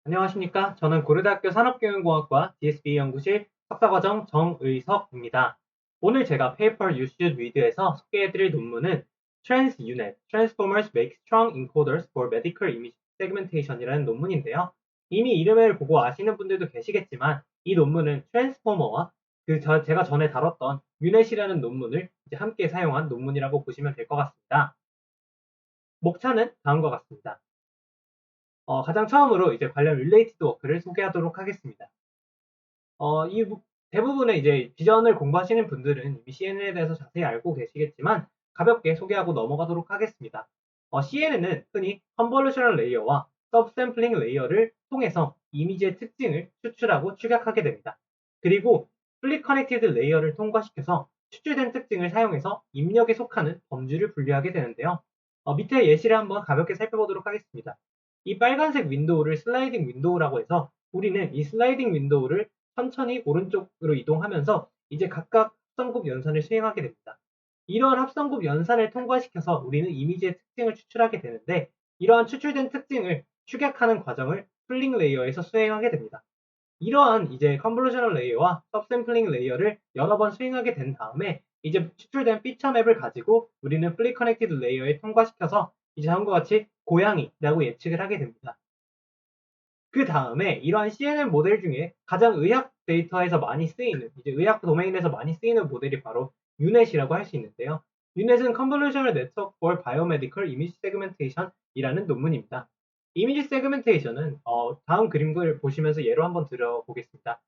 안녕하십니까. 저는 고려대학교 산업경영공학과 DSB 연구실 석사과정 정의석입니다. 오늘 제가 페이퍼 You Should Read에서 소개해드릴 논문은 TransUnet, Transformers Make Strong Encoders for Medical Image Segmentation이라는 논문인데요. 이미 이름을 보고 아시는 분들도 계시겠지만 이 논문은 트랜스포머와 제가 전에 다뤘던 유넷이라는 논문을 이제 함께 사용한 논문이라고 보시면 될 것 같습니다. 목차는 다음과 같습니다. 가장 처음으로 이제 관련 related work를 소개하도록 하겠습니다. 대부분의 이제 비전을 공부하시는 분들은 이미 CNN에 대해서 자세히 알고 계시겠지만 가볍게 소개하고 넘어가도록 하겠습니다. CNN은 흔히 컨볼루셔널 레이어와 서브샘플링 레이어를 통해서 이미지의 특징을 추출하고 축약하게 됩니다. 그리고 풀리 커넥티드 레이어를 통과시켜서 추출된 특징을 사용해서 입력에 속하는 범주를 분류하게 되는데요. 밑에 예시를 한번 가볍게 살펴보도록 하겠습니다. 이 빨간색 윈도우를 슬라이딩 윈도우라고 해서 우리는 이 슬라이딩 윈도우를 천천히 오른쪽으로 이동하면서 이제 각각 합성곱 연산을 수행하게 됩니다. 이러한 합성곱 연산을 통과시켜서 우리는 이미지의 특징을 추출하게 되는데 이러한 추출된 특징을 축약하는 과정을 풀링 레이어에서 수행하게 됩니다. 이러한 이제 컨볼루셔널 레이어와 섭샘플링 레이어를 여러 번 수행하게 된 다음에 이제 추출된 피처 맵을 가지고 우리는 플리 커넥티드 레이어에 통과시켜서 이제 다음과 같이 고양이라고 예측을 하게 됩니다. 그 다음에 이러한 CNN 모델 중에 가장 의학 데이터에서 많이 쓰이는, 이제 의학 도메인에서 많이 쓰이는 모델이 바로 유넷이라고 할 수 있는데요. 유넷은 Convolutional Network for Biomedical Image Segmentation이라는 논문입니다. 이미지 세그멘테이션은 다음 그림을 보시면서 예로 한번 들어보겠습니다.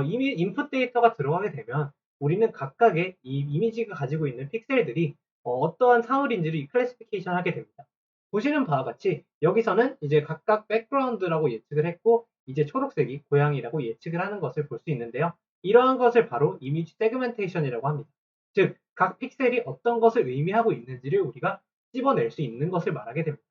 이미 인풋 데이터가 들어가게 되면 우리는 각각의 이 이미지가 가지고 있는 픽셀들이 어떠한 사물인지를 클래시피케이션 하게 됩니다. 보시는 바와 같이 여기서는 이제 각각 백그라운드라고 예측을 했고 이제 초록색이 고양이라고 예측을 하는 것을 볼 수 있는데요. 이러한 것을 바로 이미지 세그멘테이션이라고 합니다. 즉, 각 픽셀이 어떤 것을 의미하고 있는지를 우리가 찝어낼 수 있는 것을 말하게 됩니다.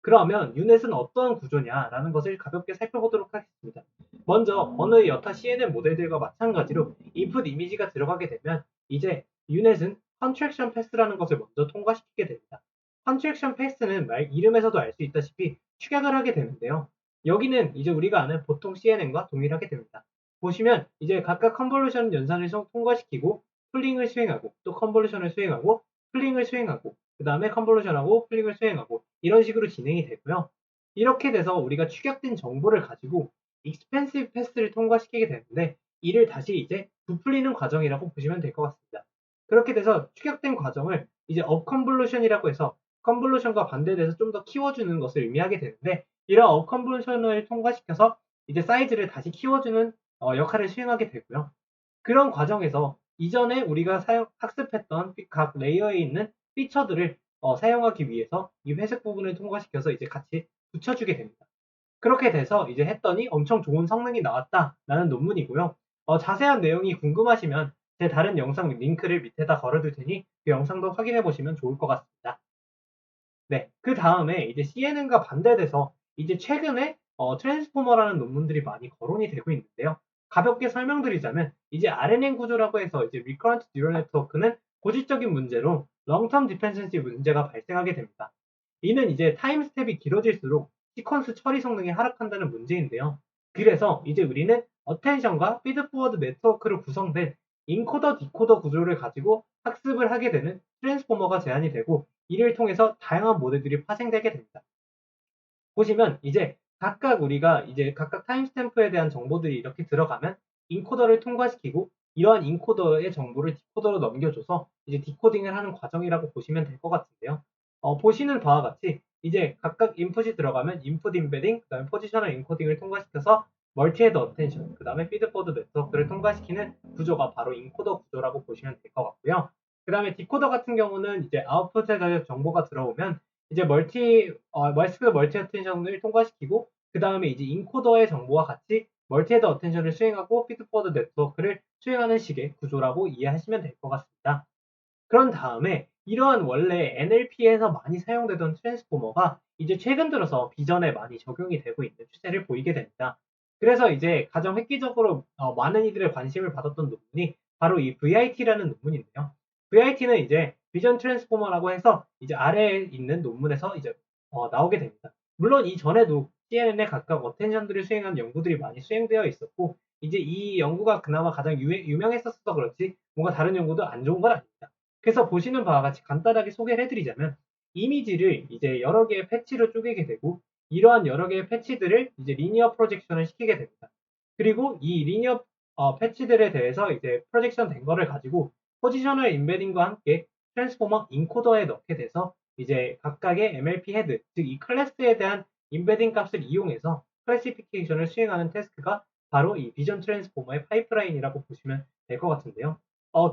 그러면 유넷은 어떠한 구조냐라는 것을 가볍게 살펴보도록 하겠습니다. 먼저 어느 여타 CNN 모델들과 마찬가지로 인풋 이미지가 들어가게 되면 이제 유넷은 컨트랙션 패스라는 것을 먼저 통과시키게 됩니다. 컨트랙션 패스는 말 이름에서도 알 수 있다시피 축약을 하게 되는데요. 여기는 이제 우리가 아는 보통 CNN과 동일하게 됩니다. 보시면 이제 각각 컨볼루션 연산을 통과시키고 풀링을 수행하고 또 컨볼루션을 수행하고 풀링을 수행하고 그 다음에 컨볼루션하고 풀링을 수행하고 이런 식으로 진행이 되고요. 이렇게 돼서 우리가 축약된 정보를 가지고 익스펜시브 패스를 통과시키게 되는데 이를 다시 이제 부풀리는 과정이라고 보시면 될 것 같습니다. 그렇게 돼서 축약된 과정을 이제 업컨볼루션이라고 해서 컨볼루션과 반대돼서 좀 더 키워주는 것을 의미하게 되는데 이런 업컨볼루션을 통과시켜서 이제 사이즈를 다시 키워주는 역할을 수행하게 되고요. 그런 과정에서 이전에 우리가 학습했던 각 레이어에 있는 피처들을 사용하기 위해서 이 회색 부분을 통과시켜서 이제 같이 붙여주게 됩니다. 그렇게 돼서 이제 했더니 엄청 좋은 성능이 나왔다라는 논문이고요. 자세한 내용이 궁금하시면 제 다른 영상 링크를 밑에다 걸어둘 테니 그 영상도 확인해 보시면 좋을 것 같습니다. 네, 그 다음에 이제 CNN과 반대돼서 이제 최근에 트랜스포머라는 논문들이 많이 거론이 되고 있는데요. 가볍게 설명드리자면 이제 RNN 구조라고 해서 이제 Recurrent Neural Network는 고질적인 문제로 Long-Term Dependency 문제가 발생하게 됩니다. 이는 이제 타임 스텝이 길어질수록 시퀀스 처리 성능이 하락한다는 문제인데요. 그래서 이제 우리는 어텐션과 피드포워드 네트워크로 구성된 인코더 디코더 구조를 가지고 학습을 하게 되는 트랜스포머가 제한이 되고 이를 통해서 다양한 모델들이 파생되게 됩니다. 보시면 이제 각각 우리가 이제 각각 타임스탬프에 대한 정보들이 이렇게 들어가면 인코더를 통과시키고 이러한 인코더의 정보를 디코더로 넘겨줘서 이제 디코딩을 하는 과정이라고 보시면 될 것 같은데요. 보시는 바와 같이 이제 각각 인풋이 들어가면 인풋 인베딩, 그 다음에 포지셔널 인코딩을 통과시켜서 멀티헤드 어텐션, 그 다음에 피드포드 네트워크를 통과시키는 구조가 바로 인코더 구조라고 보시면 될 것 같고요. 그 다음에 디코더 같은 경우는 이제 아웃풋에 정보가 들어오면 이제 멀티 어텐션을 통과시키고 그 다음에 이제 인코더의 정보와 같이 멀티헤드 어텐션을 수행하고 피드포드 네트워크를 수행하는 식의 구조라고 이해하시면 될 것 같습니다. 그런 다음에 이러한 원래 NLP에서 많이 사용되던 트랜스포머가 이제 최근 들어서 비전에 많이 적용이 되고 있는 추세를 보이게 됩니다. 그래서 이제 가장 획기적으로 많은 이들의 관심을 받았던 논문이 바로 이 VIT라는 논문인데요. VIT는 이제 비전 트랜스포머라고 해서 이제 아래에 있는 논문에서 이제 나오게 됩니다. 물론 이전에도 CNN에 각각 어텐션들을 수행한 연구들이 많이 수행되어 있었고 이제 이 연구가 그나마 가장 유명했었어 그렇지 뭔가 다른 연구도 안 좋은 건 아닙니다. 그래서 보시는 바와 같이 간단하게 소개를 해드리자면 이미지를 이제 여러 개의 패치로 쪼개게 되고 이러한 여러 개의 패치들을 이제 리니어 프로젝션을 시키게 됩니다. 그리고 이 리니어 패치들에 대해서 이제 프로젝션 된 거를 가지고 포지셔널 인베딩과 함께 트랜스포머 인코더에 넣게 돼서 이제 각각의 MLP 헤드, 즉 이 클래스에 대한 인베딩 값을 이용해서 클래시피케이션을 수행하는 태스크가 바로 이 비전 트랜스포머의 파이프라인이라고 보시면 될 것 같은데요.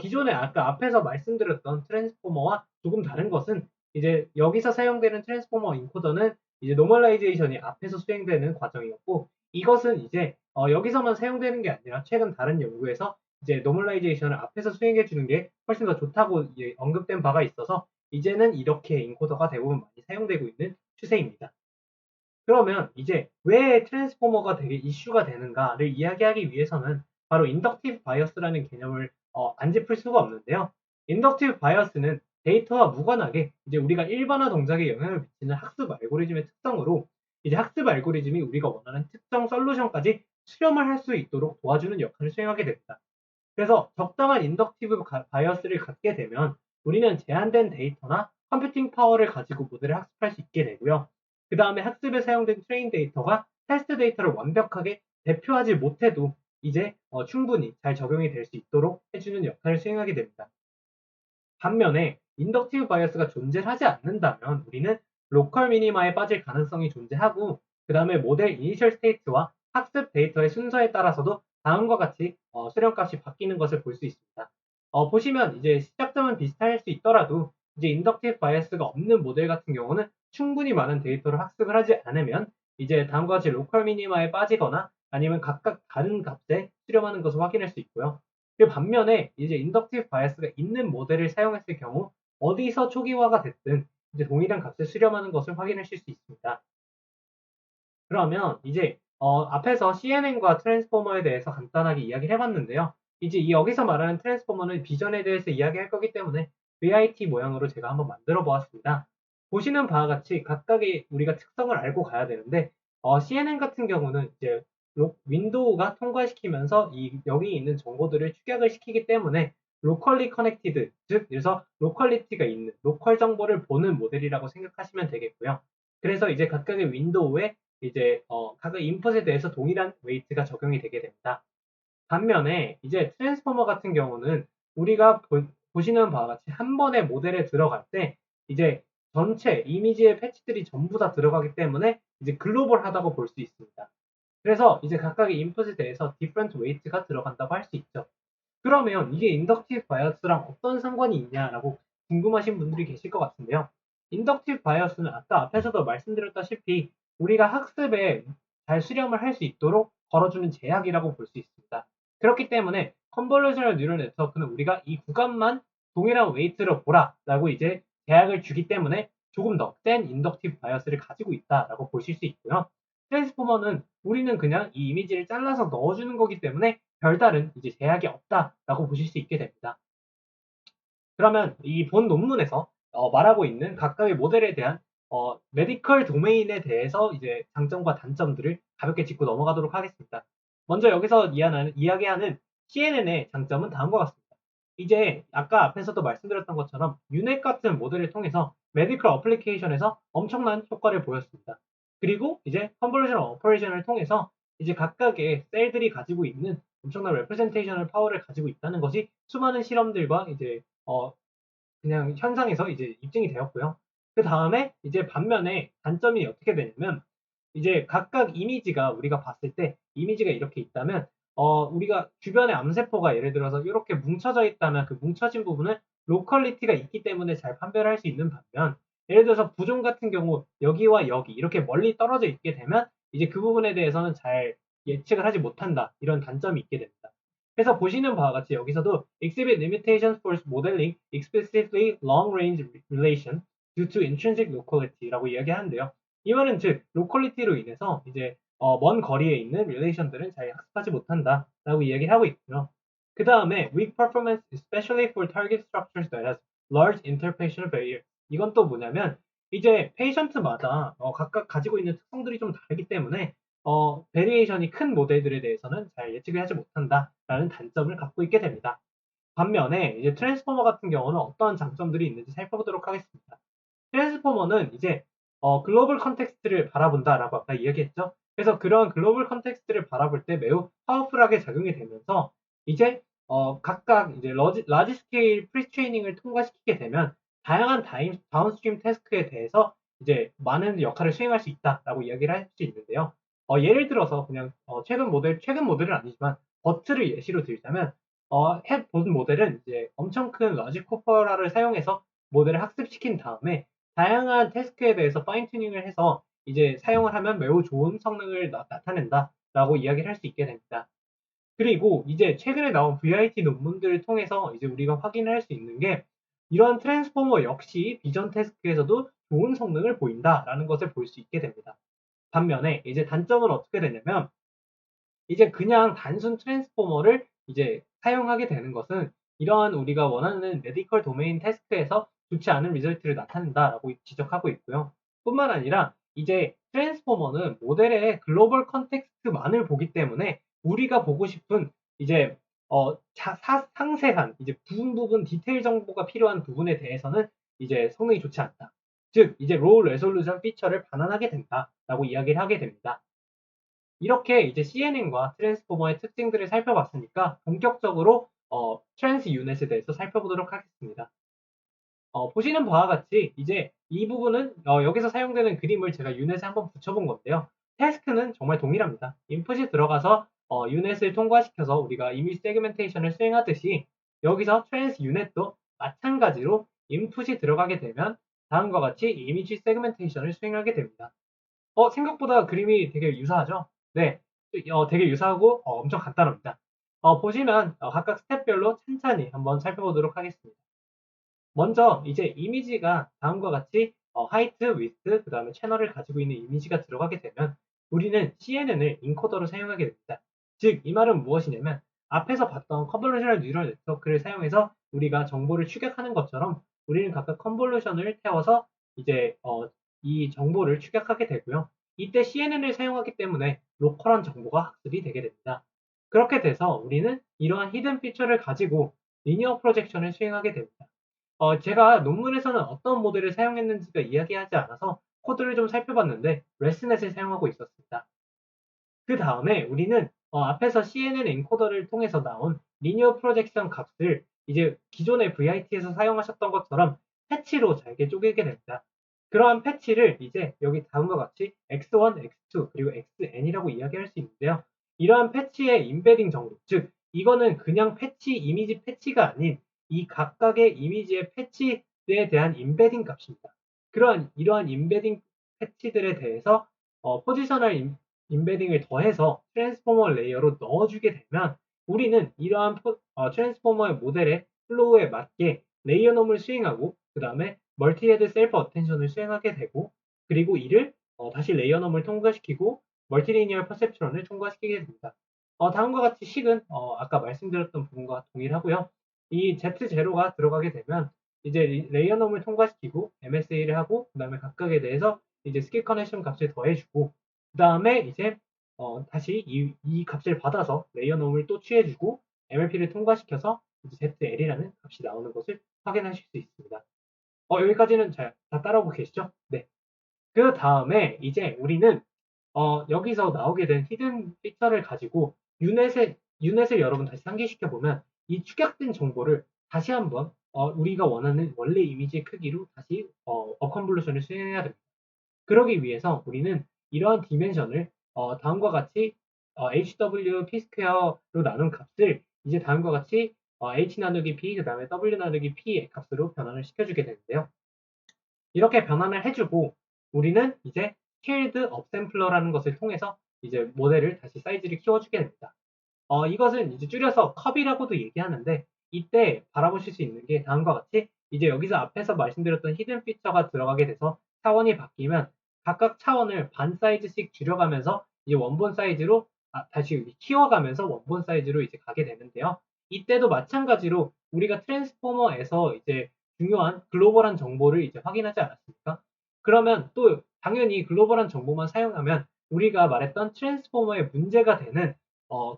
기존에 아까 앞에서 말씀드렸던 트랜스포머와 조금 다른 것은 이제 여기서 사용되는 트랜스포머 인코더는 이제 노멀라이제이션이 앞에서 수행되는 과정이었고 이것은 이제 여기서만 사용되는 게 아니라 최근 다른 연구에서 이제 노멀라이제이션을 앞에서 수행해 주는 게 훨씬 더 좋다고 언급된 바가 있어서 이제는 이렇게 인코더가 대부분 많이 사용되고 있는 추세입니다. 그러면 이제 왜 트랜스포머가 되게 이슈가 되는가를 이야기하기 위해서는 바로 인덕티브 바이어스라는 개념을 안 짚을 수가 없는데요. 인덕티브 바이어스는 데이터와 무관하게 이제 우리가 일반화 동작에 영향을 미치는 학습 알고리즘의 특성으로 이제 학습 알고리즘이 우리가 원하는 특정 솔루션까지 수렴을 할 수 있도록 도와주는 역할을 수행하게 됩니다. 그래서 적당한 인덕티브 바이어스를 갖게 되면 우리는 제한된 데이터나 컴퓨팅 파워를 가지고 모델을 학습할 수 있게 되고요. 그 다음에 학습에 사용된 트레인 데이터가 테스트 데이터를 완벽하게 대표하지 못해도 이제 충분히 잘 적용이 될 수 있도록 해주는 역할을 수행하게 됩니다. 반면에 인덕티브 바이어스가 존재하지 않는다면 우리는 로컬 미니마에 빠질 가능성이 존재하고 그 다음에 모델 이니셜 스테이트와 학습 데이터의 순서에 따라서도 다음과 같이 수렴값이 바뀌는 것을 볼 수 있습니다. 보시면 이제 시작점은 비슷할 수 있더라도 이제 인덕티브 바이어스가 없는 모델 같은 경우는 충분히 많은 데이터를 학습을 하지 않으면 이제 다음과 같이 로컬 미니마에 빠지거나 아니면 각각 다른 값에 수렴하는 것을 확인할 수 있고요. 그 반면에 이제 인덕티브 바이어스가 있는 모델을 사용했을 경우 어디서 초기화가 됐든 이제 동일한 값을 수렴하는 것을 확인하실 수 있습니다. 그러면 이제 앞에서 CNN과 트랜스포머에 대해서 간단하게 이야기를 해봤는데요. 이제 여기서 말하는 트랜스포머는 비전에 대해서 이야기할 거기 때문에 VIT 모양으로 제가 한번 만들어 보았습니다. 보시는 바와 같이 각각의 우리가 특성을 알고 가야 되는데 CNN 같은 경우는 이제 윈도우가 통과시키면서 여기 있는 정보들을 축약을 시키기 때문에 로컬리 커넥티드, 즉 그래서 로컬리티가 있는 로컬 정보를 보는 모델이라고 생각하시면 되겠고요. 그래서 이제 각각의 윈도우에 이제 각각 인풋에 대해서 동일한 웨이트가 적용이 되게 됩니다. 반면에 이제 트랜스포머 같은 경우는 우리가 보시는 바와 같이 한 번에 모델에 들어갈 때 이제 전체 이미지의 패치들이 전부 다 들어가기 때문에 이제 글로벌하다고 볼 수 있습니다. 그래서 이제 각각의 인풋에 대해서 different weight가 들어간다고 할 수 있죠. 그러면 이게 인덕티브 바이어스랑 어떤 상관이 있냐라고 궁금하신 분들이 계실 것 같은데요. 인덕티브 바이어스는 아까 앞에서도 말씀드렸다시피 우리가 학습에 잘 수렴을 할 수 있도록 걸어주는 제약이라고 볼 수 있습니다. 그렇기 때문에 컨볼루셔널 뉴럴 네트워크는 우리가 이 구간만 동일한 웨이트로 보라라고 이제 제약을 주기 때문에 조금 더 센 인덕티브 바이어스를 가지고 있다라고 보실 수 있고요. 트랜스포머는 우리는 그냥 이 이미지를 잘라서 넣어주는 거기 때문에 별다른 이제 제약이 없다라고 보실 수 있게 됩니다. 그러면 이 본 논문에서 말하고 있는 각각의 모델에 대한 메디컬 도메인에 대해서 이제 장점과 단점들을 가볍게 짚고 넘어가도록 하겠습니다. 먼저 여기서 이야기하는 CNN의 장점은 다음과 같습니다. 이제 아까 앞에서도 말씀드렸던 것처럼 유넷 같은 모델을 통해서 메디컬 어플리케이션에서 엄청난 효과를 보였습니다. 그리고 이제 컨볼루션 오퍼레이션을 통해서 이제 각각의 셀들이 가지고 있는 엄청난 레프레젠테이셔널 파워를 가지고 있다는 것이 수많은 실험들과 이제 그냥 현상에서 이제 입증이 되었고요. 그 다음에 이제 반면에 단점이 어떻게 되냐면 이제 각각 이미지가 우리가 봤을 때 이미지가 이렇게 있다면 우리가 주변에 암세포가 예를 들어서 이렇게 뭉쳐져 있다면 그 뭉쳐진 부분은 로컬리티가 있기 때문에 잘 판별을 할 수 있는 반면 예를 들어서 부종 같은 경우 여기와 여기 이렇게 멀리 떨어져 있게 되면 이제 그 부분에 대해서는 잘 예측을 하지 못한다 이런 단점이 있게 됩니다. 그래서 보시는 바와 같이 여기서도 exhibit limitations for modeling explicitly long range relation due to intrinsic locality라고 이야기하는데요. 이 말은 즉 로컬리티로 인해서 이제 먼 거리에 있는 릴레이션들은 잘 학습하지 못한다라고 이야기를 하고 있고요. 그 다음에 weak performance especially for target structures that has large interpolational barrier. 이건 또 뭐냐면 이제 페이션트마다 각각 가지고 있는 특성들이 좀 다르기 때문에 베리에이션이 큰 모델들에 대해서는 잘 예측을 하지 못한다라는 단점을 갖고 있게 됩니다. 반면에 이제 트랜스포머 같은 경우는 어떠한 장점들이 있는지 살펴보도록 하겠습니다. 트랜스포머는 이제 글로벌 컨텍스트를 바라본다라고 아까 이야기했죠. 그래서 그런 글로벌 컨텍스트를 바라볼 때 매우 파워풀하게 작용이 되면서 이제 각각 이제 라지 스케일 프리트레이닝을 통과시키게 되면 다양한 다운스트림 태스크에 대해서 이제 많은 역할을 수행할 수 있다라고 이야기를 할 수 있는데요. 예를 들어서 그냥 최근 모델은 아니지만 버트를 예시로 들자면 본 모델은 이제 엄청 큰 라지 코퍼라를 사용해서 모델을 학습시킨 다음에 다양한 태스크에 대해서 파인 튜닝을 해서 이제 사용을 하면 매우 좋은 성능을 나타낸다라고 이야기를 할 수 있게 됩니다. 그리고 이제 최근에 나온 VIT 논문들을 통해서 이제 우리가 확인을 할 수 있는 게 이런 트랜스포머 역시 비전 태스크에서도 좋은 성능을 보인다라는 것을 볼 수 있게 됩니다. 반면에 이제 단점은 어떻게 되냐면 이제 그냥 단순 트랜스포머를 이제 사용하게 되는 것은 이러한 우리가 원하는 메디컬 도메인 태스크에서 좋지 않은 리절트를 나타낸다라고 지적하고 있고요. 뿐만 아니라 이제 트랜스포머는 모델의 글로벌 컨텍스트만을 보기 때문에 우리가 보고 싶은 이제 상세한 이제 부분 디테일 정보가 필요한 부분에 대해서는 이제 성능이 좋지 않다. 즉 이제 로우 레솔루션 피처를 반환하게 된다라고 이야기를 하게 됩니다. 이렇게 이제 CNN과 트랜스포머의 특징들을 살펴봤으니까 본격적으로 트랜스 유닛에 대해서 살펴보도록 하겠습니다. 보시는 바와 같이 이제 이 부분은 여기서 사용되는 그림을 제가 유닛에 한번 붙여본 건데요. 태스크는 정말 동일합니다. 인풋이 들어가서 유닛을 통과시켜서 우리가 이미지 세그멘테이션을 수행하듯이 여기서 트랜스 유닛도 마찬가지로 인풋이 들어가게 되면 다음과 같이 이미지 세그멘테이션을 수행하게 됩니다. 생각보다 그림이 되게 유사하죠? 네. 되게 유사하고 엄청 간단합니다. 보시면 각각 스텝별로 찬찬히 한번 살펴보도록 하겠습니다. 먼저 이제 이미지가 다음과 같이 하이트, 위트, 그 다음에 채널을 가지고 있는 이미지가 들어가게 되면 우리는 CNN을 인코더로 사용하게 됩니다. 즉, 이 말은 무엇이냐면 앞에서 봤던 컨볼루셔널 뉴럴 네트워크를 사용해서 우리가 정보를 추격하는 것처럼 우리는 각각 컨볼루션을 태워서 이제 이 정보를 추격하게 되고요. 이때 CNN을 사용하기 때문에 로컬한 정보가 학습이 되게 됩니다. 그렇게 돼서 우리는 이러한 히든 피처를 가지고 리니어 프로젝션을 수행하게 됩니다. 제가 논문에서는 어떤 모델을 사용했는지가 이야기하지 않아서 코드를 좀 살펴봤는데 레스넷을 사용하고 있었습니다. 그 다음에 우리는 앞에서 CNN 엔코더를 통해서 나온 리니어 프로젝션 값을 이제 기존의 VIT에서 사용하셨던 것처럼 패치로 잘게 쪼개게 됩니다. 그러한 패치를 이제 여기 다음과 같이 x1, x2 그리고 xn이라고 이야기할 수 있는데요. 이러한 패치의 임베딩 정도, 즉 이거는 그냥 패치, 이미지 패치가 아닌 이 각각의 이미지의 패치에 대한 임베딩 값입니다. 이러한 임베딩 패치들에 대해서 포지셔널 임베딩을 더해서 트랜스포머 레이어로 넣어주게 되면 우리는 이러한 트랜스포머의 모델의 플로우에 맞게 레이어 놈을 수행하고 그 다음에 멀티헤드 셀프 어텐션을 수행하게 되고 그리고 이를 다시 레이어 놈을 통과시키고 멀티리니얼 퍼셉트런을 통과시키게 됩니다. 다음과 같이 식은 아까 말씀드렸던 부분과 동일하고요. 이 Z0가 들어가게 되면 이제 레이어 놈을 통과시키고 MSA를 하고 그 다음에 각각에 대해서 이제 스킬 커넥션 값을 더해주고 그 다음에 이제 다시 이 값을 받아서 레이어 놈을 또 취해주고 MLP를 통과시켜서 이제 ZL이라는 값이 나오는 것을 확인하실 수 있습니다. 여기까지는 다 따라오고 계시죠? 네. 그 다음에 이제 우리는 여기서 나오게 된 히든 피처를 가지고 유넷을 여러분 다시 상기시켜 보면 이 축약된 정보를 다시 한번 우리가 원하는 원래 이미지의 크기로 다시 어컨볼루션을 수행해야 됩니다. 그러기 위해서 우리는 이러한 디멘션을 다음과 같이 HW P 스퀘어로 나눈 값을 이제 다음과 같이 H 나누기 P 그 다음에 W 나누기 P의 값으로 변환을 시켜주게 되는데요. 이렇게 변환을 해주고 우리는 이제 scaled upsampler라는 것을 통해서 이제 모델을 다시 사이즈를 키워주게 됩니다. 이것은 이제 줄여서 컵이라고도 얘기하는데 이때 바라보실 수 있는 게 다음과 같이 이제 여기서 앞에서 말씀드렸던 히든 피처가 들어가게 돼서 차원이 바뀌면 각각 차원을 반 사이즈씩 줄여가면서 이제 원본 사이즈로 다시 키워가면서 원본 사이즈로 이제 가게 되는데요. 이때도 마찬가지로 우리가 트랜스포머에서 이제 중요한 글로벌한 정보를 이제 확인하지 않았습니까? 그러면 또 당연히 글로벌한 정보만 사용하면 우리가 말했던 트랜스포머의 문제가 되는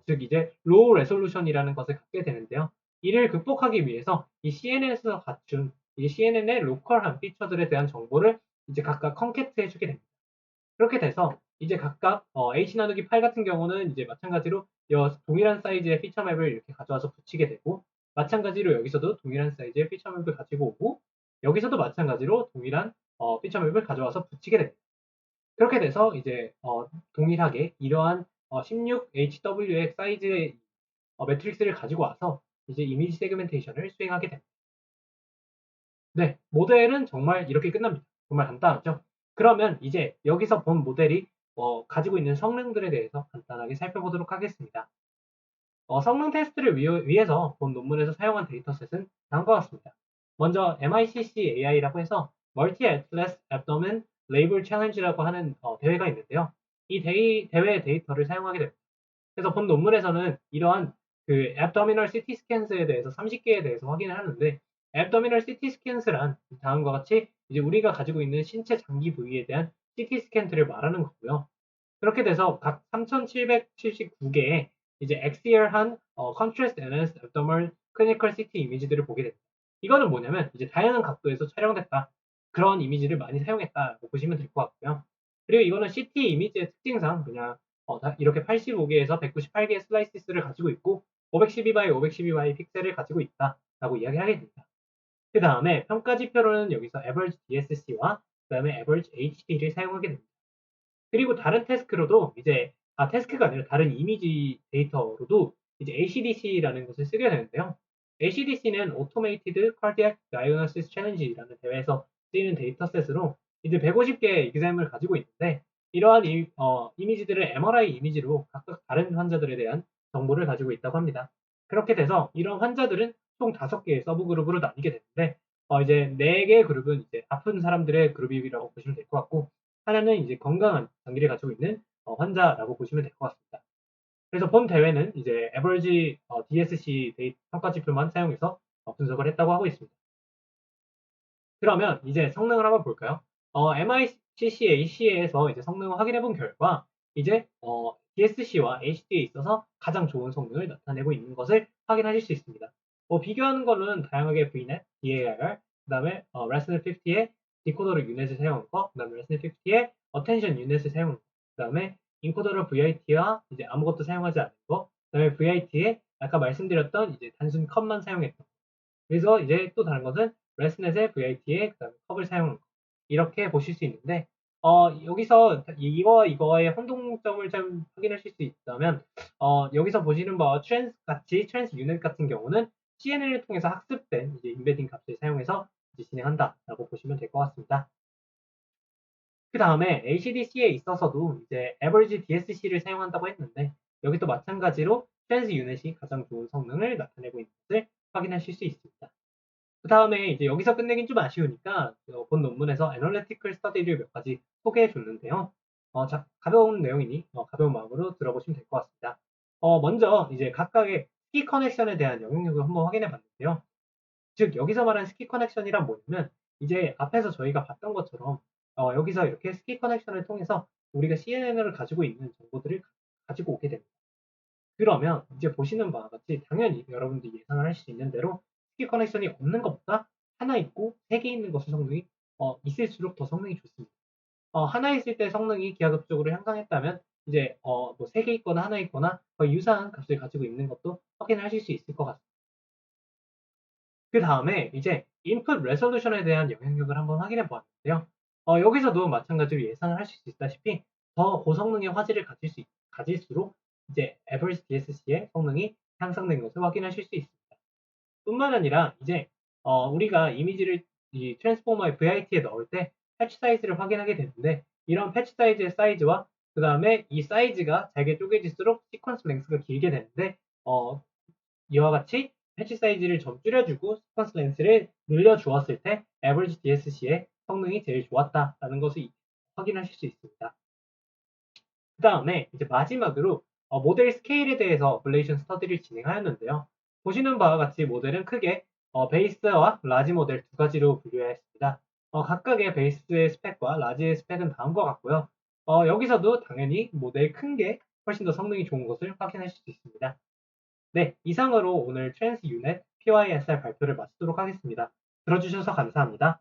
즉 이제 로우 레솔루션이라는 것을 갖게 되는데요. 이를 극복하기 위해서 이 CNN에서 갖춘 이 CNN의 로컬한 피처들에 대한 정보를 이제 각각 컨캐트해 주게 됩니다. 그렇게 돼서 이제 각각 H 나누기 8 같은 경우는 이제 마찬가지로 동일한 사이즈의 피처 맵을 이렇게 가져와서 붙이게 되고, 마찬가지로 여기서도 동일한 사이즈의 피처 맵을 가지고 오고, 여기서도 마찬가지로 동일한 피처 맵을 가져와서 붙이게 됩니다. 그렇게 돼서 이제 동일하게 이러한 16HW의 사이즈의 매트릭스를 가지고 와서 이제 이미지 세그멘테이션을 수행하게 됩니다. 네, 모델은 정말 이렇게 끝납니다. 정말 간단하죠? 그러면 이제 여기서 본 모델이 가지고 있는 성능들에 대해서 간단하게 살펴보도록 하겠습니다. 성능 테스트를 위해서 본 논문에서 사용한 데이터셋은 다음과 같습니다. 먼저 MICC AI라고 해서 Multi Atlas Abdomen Label Challenge라고 하는 대회가 있는데요. 이 대회 데이터를 사용하게 됩니다. 그래서 본 논문에서는 이러한 그 abdominal CT 스캔스에 대해서 30개에 대해서 확인을 하는데, abdominal CT 스캔스란 다음과 같이 이제 우리가 가지고 있는 신체 장기 부위에 대한 CT 스캔들을 말하는 거고요. 그렇게 돼서 각 3,779개의 이제 엑시얼한 contrast enhanced abdominal clinical CT 이미지들을 보게 됩니다. 이거는 뭐냐면 이제 다양한 각도에서 촬영됐다, 그런 이미지를 많이 사용했다고 보시면 될 것 같고요. 그리고 이거는 CT 이미지의 특징상 그냥 이렇게 85개에서 198개의 슬라이시스를 가지고 있고 512 x 512 x 픽셀을 가지고 있다라고 이야기하게 됩니다. 그 다음에 평가 지표로는 여기서 average DSC와 그 다음에 average HD를 사용하게 됩니다. 그리고 다른 태스크로도 이제 태스크가 아니라 다른 이미지 데이터로도 이제 ACDC라는 것을 쓰게 되는데요. ACDC는 Automated Cardiac Diagnosis Challenge라는 대회에서 쓰이는 데이터셋으로 이제 150개의 exam을 가지고 있는데, 이러한 이미지들을 MRI 이미지로 각각 다른 환자들에 대한 정보를 가지고 있다고 합니다. 그렇게 돼서 이런 환자들은 총 5개의 서브 그룹으로 나뉘게 되는데, 이제 4개의 그룹은 이제 아픈 사람들의 그룹이라고 보시면 될 것 같고, 하나는 이제 건강한 장기를 가지고 있는 환자라고 보시면 될 것 같습니다. 그래서 본 대회는 이제 average DSC 평가 지표만 사용해서 분석을 했다고 하고 있습니다. 그러면 이제 성능을 한번 볼까요? MICC AC에서 이제 성능을 확인해 본 결과 이제 DSC와 HD에 있어서 가장 좋은 성능을 나타내고 있는 것을 확인하실 수 있습니다. 비교하는 거는 다양하게 VNet, DAR, 그 다음에 ResNet 50의 디코더로 유넷을 사용한 거, 그 다음에 ResNet 50의 Attention 유넷을 사용한 거, 그 다음에 인코더로 VIT와 이제 아무것도 사용하지 않은 거, 그 다음에 VIT에 아까 말씀드렸던 이제 단순 컷만 사용했던 거. 그래서 이제 또 다른 것은 ResNet의 VIT에 그다음에 컵을 사용한 거, 이렇게 보실 수 있는데 여기서 이거의 혼동점을 좀 확인하실 수 있다면 여기서 보시는 바와 트랜스 유닛 같은 경우는 CNN을 통해서 학습된 이제 임베딩 값을 사용해서 이제 진행한다라고 보시면 될 것 같습니다. 그 다음에 ACDC에 있어서도 이제 Average DSC를 사용한다고 했는데, 여기도 마찬가지로 트랜스 유닛이 가장 좋은 성능을 나타내고 있는 것을 확인하실 수 있습니다. 그 다음에 이제 여기서 끝내긴 좀 아쉬우니까 본 논문에서 애널리티컬 스터디를 몇 가지 소개해 줬는데요. 가벼운 내용이니 가벼운 마음으로 들어보시면 될 것 같습니다. 먼저 이제 각각의 스키 커넥션에 대한 영향력을 한번 확인해 봤는데요. 즉 여기서 말하는 스키 커넥션이란 뭐냐면 이제 앞에서 저희가 봤던 것처럼 여기서 이렇게 스키 커넥션을 통해서 우리가 CNN을 가지고 있는 정보들을 가지고 오게 됩니다. 그러면 이제 보시는 바와 같이 당연히 여러분들이 예상을 하실 수 있는 대로 스키 커넥션이 없는 것보다 하나 있고 3개 있는 것의 성능이 있을수록 더 성능이 좋습니다. 하나 있을 때 성능이 기하급수적으로 향상했다면 이제 뭐 3개 있거나 하나 있거나 거의 유사한 값을 가지고 있는 것도 확인하실 수 있을 것 같습니다. 그 다음에 이제 인풋 레솔루션에 대한 영향력을 한번 확인해 보았는데요. 여기서도 마찬가지로 예상을 하실 수 있다시피 더 고성능의 화질을 가질수록 이제 average DSC의 성능이 향상된 것을 확인하실 수 있습니다. 뿐만 아니라 이제 우리가 이미지를 이 트랜스포머의 VIT에 넣을 때 패치 사이즈를 확인하게 되는데, 이런 패치 사이즈의 사이즈와 그 다음에 이 사이즈가 잘게 쪼개질수록 시퀀스 랭스가 길게 되는데 이와 같이 패치 사이즈를 좀 줄여주고 시퀀스 렌스를 늘려주었을 때 average DSC의 성능이 제일 좋았다라는 것을 확인하실 수 있습니다. 그 다음에 이제 마지막으로 모델 스케일에 대해서 어블레이션 스터디를 진행하였는데요. 보시는 바와 같이 모델은 크게 베이스와 라지 모델 두 가지로 분류하였습니다. 각각의 베이스의 스펙과 라지의 스펙은 다음과 같고요. 여기서도 당연히 모델 큰 게 훨씬 더 성능이 좋은 것을 확인하실 수 있습니다. 네, 이상으로 오늘 트랜스 유넷 PYSR 발표를 마치도록 하겠습니다. 들어주셔서 감사합니다.